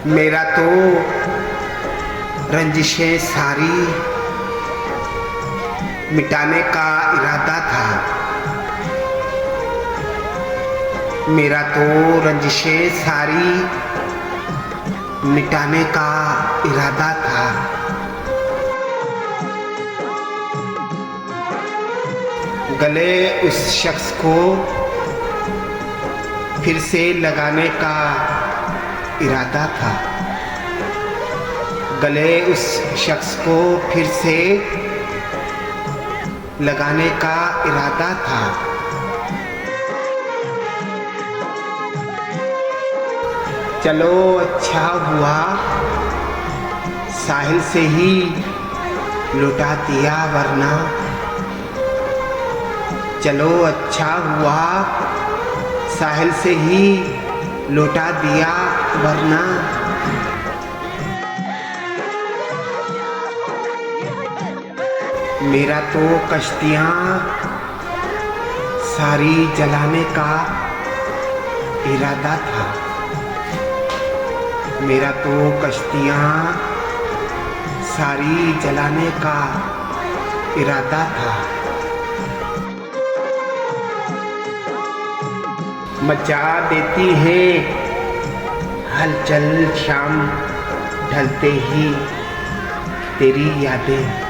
मेरा तो रंजिशें सारी मिटाने का इरादा था। मेरा तो रंजिशें सारी मिटाने का इरादा था। गले उस शख्स को फिर से लगाने का इरादा था। गले उस शख्स को फिर से लगाने का इरादा था। चलो अच्छा हुआ साहिल से ही लौटा दिया वरना, चलो अच्छा हुआ साहिल से ही लौटा दिया वरना। मेरा तो कश्तियाँ सारी जलाने का इरादा था। मेरा तो कश्तियाँ सारी जलाने का इरादा था। मचा देती है हलचल शाम ढलते ही तेरी यादें।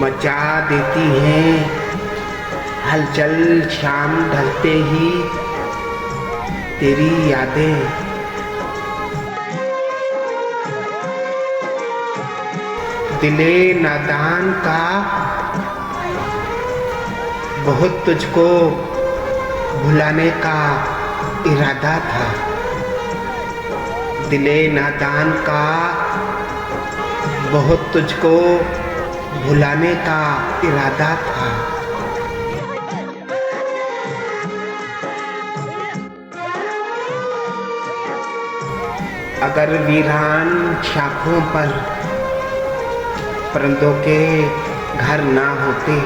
मचा देती हैं हलचल शाम ढलते ही तेरी यादें। दिले नादान का बहुत तुझको भुलाने का इरादा था। दिले नादान का बहुत तुझको भुलाने का इरादा था। अगर वीरान शाखों पर परिंदों के घर ना होते,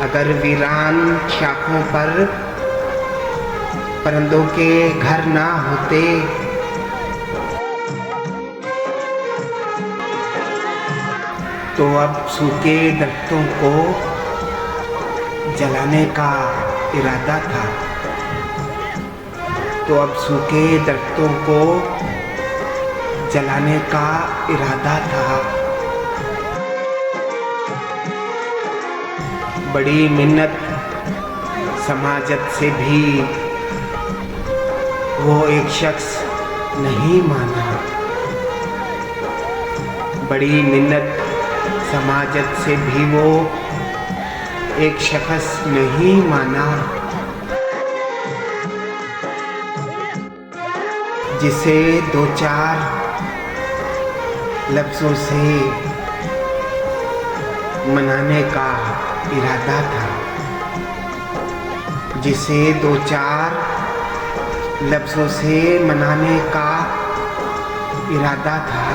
अगर वीरान शाखों पर परिंदों के घर ना होते, तो अब सूखे दरख्तों को जलाने का इरादा था। तो अब सूखे दरख्तों को जलाने का इरादा था। बड़ी मिन्नत समाजत से भी वो एक शख्स नहीं माना। बड़ी मिन्नत समाजत से भी वो एक शख्स नहीं माना, जिसे दो चार लफ्ज़ों से मनाने का इरादा था। जिसे दो चार लफ्ज़ों से मनाने का इरादा था।